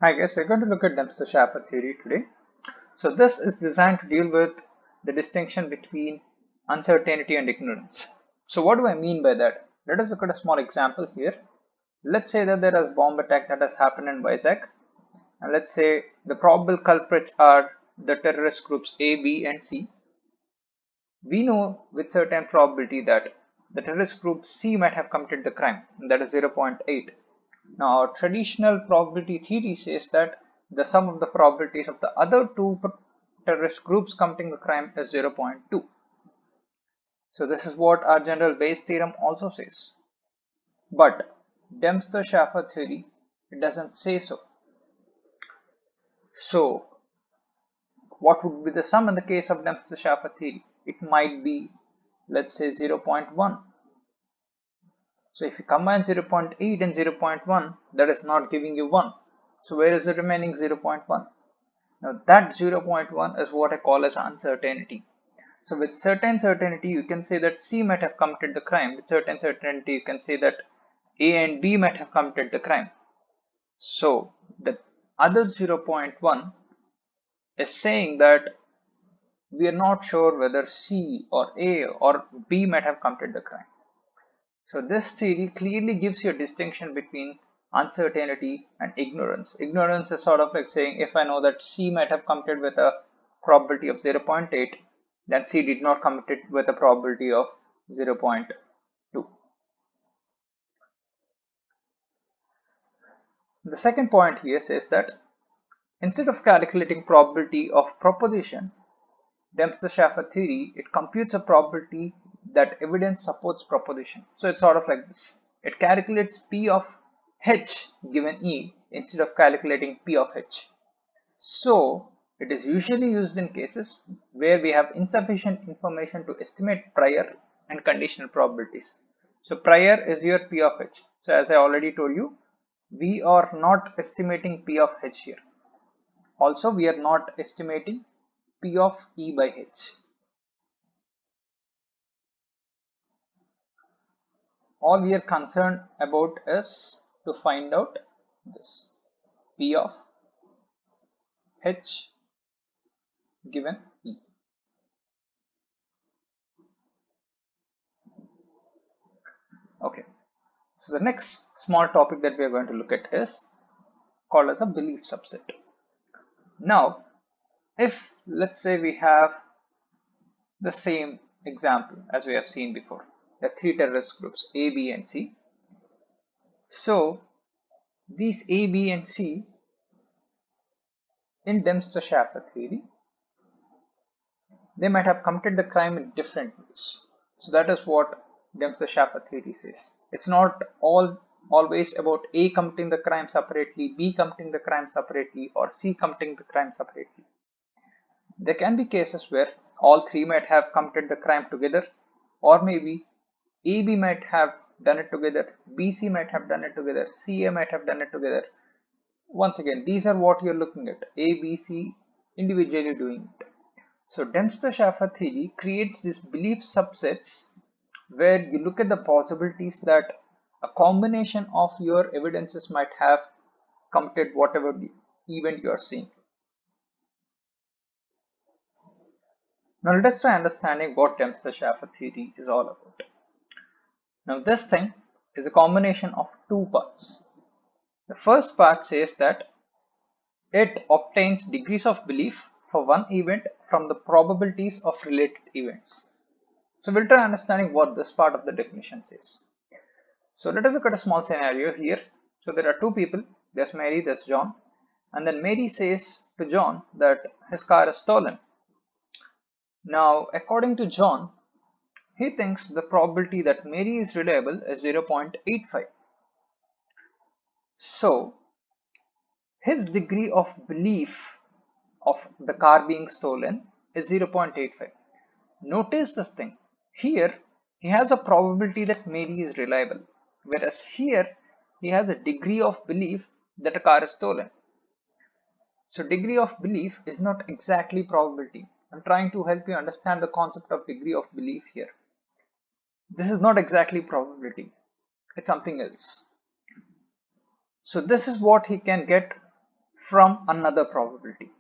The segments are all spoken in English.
Hi guys, we're going to look at Dempster Shafer theory today. So this is designed to deal with the distinction between uncertainty and ignorance. So what do I mean by that? Let us look at a small example here. Let's say that there is a bomb attack that has happened in Vizag, and let's say the probable culprits are the terrorist groups A, B and C. We know with certain probability that the terrorist group C might have committed the crime, and that is 0.8. Now, our traditional probability theory says that the sum of the probabilities of the other two terrorist groups committing the crime is 0.2. So this is what our general Bayes theorem also says. But Dempster Shafer theory, it doesn't say so. So what would be the sum in the case of Dempster Shafer theory? It might be, let's say, 0.1. So if you combine 0.8 and 0.1, that is not giving you 1. So where is the remaining 0.1? Now that 0.1 is what I call as uncertainty. So with certain certainty you can say that C might have committed the crime. With certain certainty you can say that A and B might have committed the crime. So the other 0.1 is saying that we are not sure whether C or A or B might have committed the crime. So this theory clearly gives you a distinction between uncertainty and ignorance. Ignorance is sort of like saying if I know that C might have committed with a probability of 0.8, then C did not commit it with a probability of 0.2. The second point here says that instead of calculating probability of proposition, Dempster Shafer theory, it computes a probability that evidence supports proposition. So it's sort of like this. It calculates P of H given E instead of calculating P of H. So it is usually used in cases where we have insufficient information to estimate prior and conditional probabilities. So prior is your P of H. So as I already told you, we are not estimating P of H here. Also, we are not estimating P of E by H. All we are concerned about is to find out this P of H given E. Okay, so the next small topic that we are going to look at is called as a belief subset. Now, if let's say we have the same example as we have seen before, the three terrorist groups A, B and C. So these A, B and C in Dempster Shafer theory, they might have committed the crime in different ways. So that is what Dempster Shafer theory says. It's not always about A committing the crime separately, B committing the crime separately, or C committing the crime separately. There can be cases where all three might have committed the crime together, or maybe AB might have done it together, BC might have done it together, CA might have done it together. Once again, these are what you're looking at, A, B, C individually doing it. So Dempster Shafer theory creates these belief subsets where you look at the possibilities that a combination of your evidences might have committed whatever the event you are seeing. Now let us try understanding what Dempster Shafer theory is all about. Now this thing is a combination of two parts. The first part says that it obtains degrees of belief for one event from the probabilities of related events. So we'll try understanding what this part of the definition says. So let us look at a small scenario here. So there are two people, there's Mary, there's John, and then Mary says to John that his car is stolen. Now according to John, he thinks the probability that Mary is reliable is 0.85. So his degree of belief of the car being stolen is 0.85. Notice this thing. Here he has a probability that Mary is reliable, whereas here he has a degree of belief that a car is stolen. So degree of belief is not exactly probability. I'm trying to help you understand the concept of degree of belief here. This is not exactly probability. It's something else. So this is what he can get from another probability.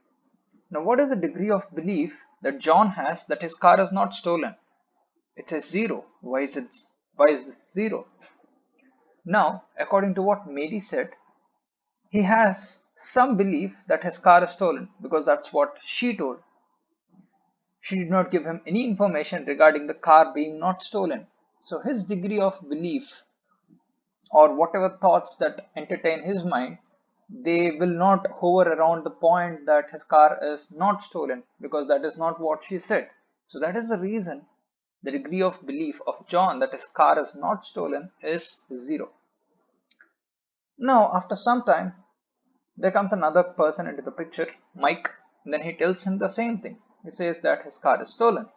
Now, what is the degree of belief that John has that his car is not stolen? It says 0. Why is this 0? Now, according to what Mary said, he has some belief that his car is stolen because that's what she told. She did not give him any information regarding the car being not stolen. So his degree of belief, or whatever thoughts that entertain his mind, they will not hover around the point that his car is not stolen, because that is not what she said. So that is the reason the degree of belief of John that his car is not stolen is 0. Now, after some time, there comes another person into the picture, Mike, and then he tells him the same thing. He says that his car is stolen.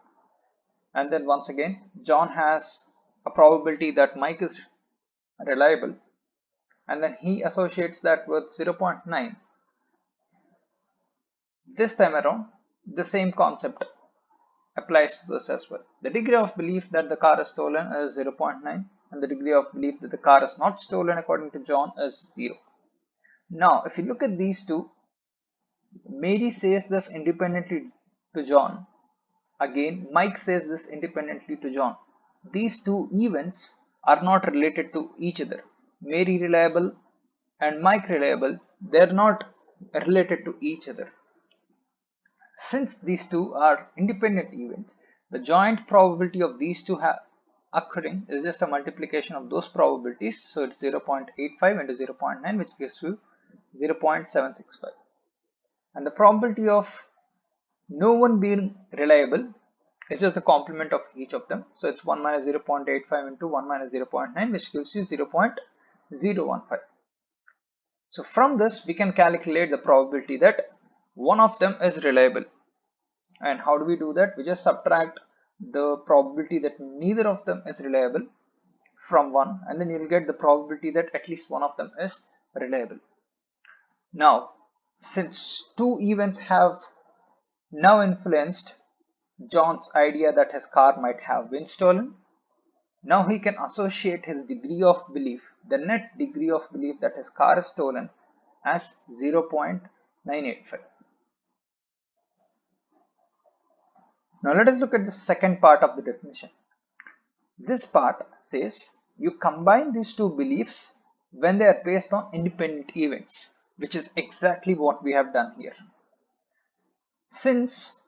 And then once again, John has a probability that Mike is reliable, and then he associates that with 0.9. This time around, the same concept applies to this as well. The degree of belief that the car is stolen is 0.9, and the degree of belief that the car is not stolen according to John is 0. Now, if you look at these two, Mary says this independently to John. Again, Mike says this independently to John. These two events are not related to each other. Mary reliable and Mike reliable, they are not related to each other. Since these two are independent events, the joint probability of these two occurring is just a multiplication of those probabilities. So it's 0.85 into 0.9, which gives you 0.765. And the probability of no one being reliable is just the complement of each of them. So it's 1 minus 0.85 into 1 minus 0.9, which gives you 0.015. So from this, we can calculate the probability that one of them is reliable. And how do we do that? We just subtract the probability that neither of them is reliable from 1, and then you'll get the probability that at least one of them is reliable. Now, since two events have now influenced John's idea that his car might have been stolen, now he can associate his degree of belief, the net degree of belief that his car is stolen, as 0.985. Now let us look at the second part of the definition. This part says you combine these two beliefs when they are based on independent events, which is exactly what we have done here. Since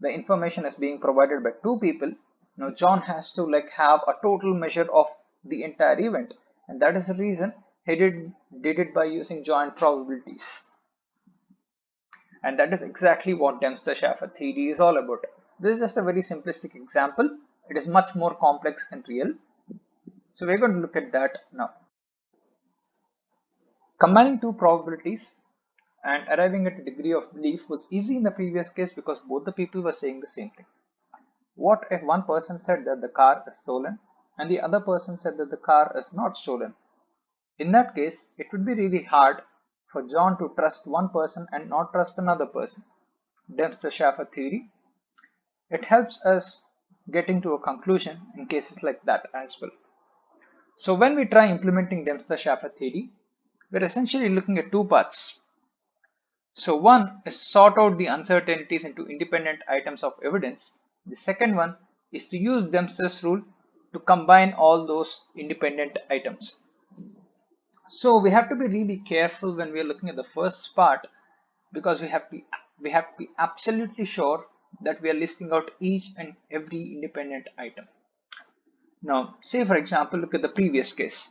the information is being provided by two people, now John has to have a total measure of the entire event, and that is the reason he did it by using joint probabilities. And that is exactly what Dempster Shafer theory is all about. This is just a very simplistic example. It is much more complex and real. So we're going to look at that now. Combining two probabilities and arriving at a degree of belief was easy in the previous case because both the people were saying the same thing. What if one person said that the car is stolen and the other person said that the car is not stolen? In that case, it would be really hard for John to trust one person and not trust another person. Dempster Shafer theory, it helps us getting to a conclusion in cases like that as well. So when we try implementing Dempster Shafer theory, we're essentially looking at two parts. So one is sort out the uncertainties into independent items of evidence. The second one is to use Dempster's rule to combine all those independent items. So we have to be really careful when we are looking at the first part, because we have to be absolutely sure that we are listing out each and every independent item. Now, say for example, look at the previous case.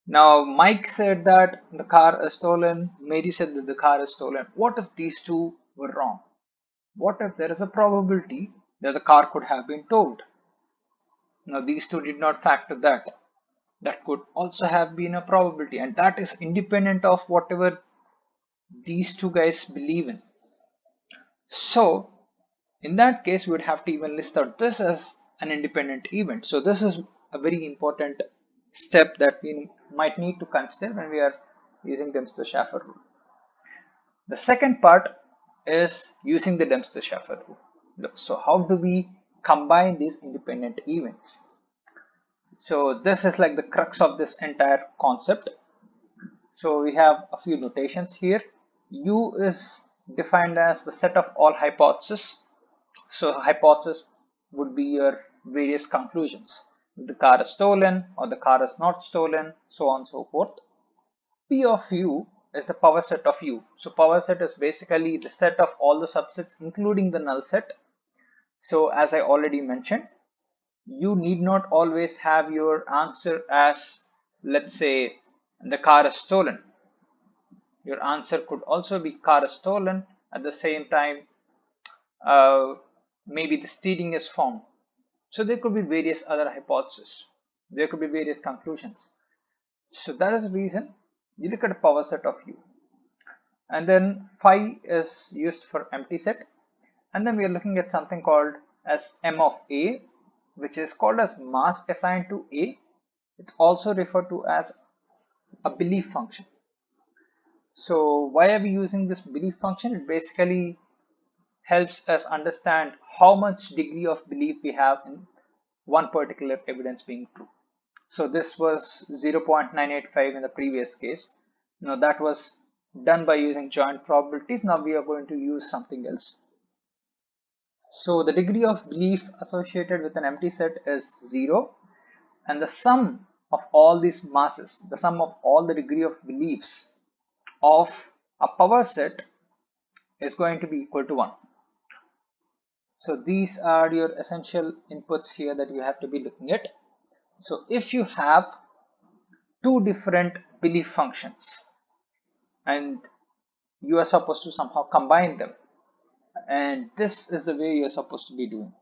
Now, Mike said that the car is stolen. Mary said that the car is stolen. What if these two were wrong? What if there is a probability that the car could have been towed? Now, these two did not factor that. That could also have been a probability, and that is independent of whatever these two guys believe in. So, in that case, we would have to even list out this as an independent event. So, this is a very important step that we might need to consider when we are using Dempster Shafer rule. The second part is using the Dempster Shafer rule. So how do we combine these independent events? So this is like the crux of this entire concept. So we have a few notations here. U is defined as the set of all hypotheses. So hypothesis would be your various conclusions. The car is stolen or the car is not stolen, so on and so forth. P of U is the power set of U. So power set is basically the set of all the subsets including the null set. So as I already mentioned, you need not always have your answer as, let's say, the car is stolen. Your answer could also be car is stolen. At the same time, maybe the stealing is found. So there could be various other hypotheses. There could be various conclusions. So that is the reason you look at a power set of U. And then phi is used for empty set. And then we are looking at something called as M of A, which is called as mask assigned to A. It's also referred to as a belief function. So why are we using this belief function? It basically helps us understand how much degree of belief we have in one particular evidence being true. So this was 0.985 in the previous case. Now that was done by using joint probabilities. Now we are going to use something else. So the degree of belief associated with an empty set is 0, and the sum of all these masses, the sum of all the degree of beliefs of a power set is going to be equal to 1. So these are your essential inputs here that you have to be looking at. So if you have two different belief functions and you are supposed to somehow combine them, and this is the way you are supposed to be doing.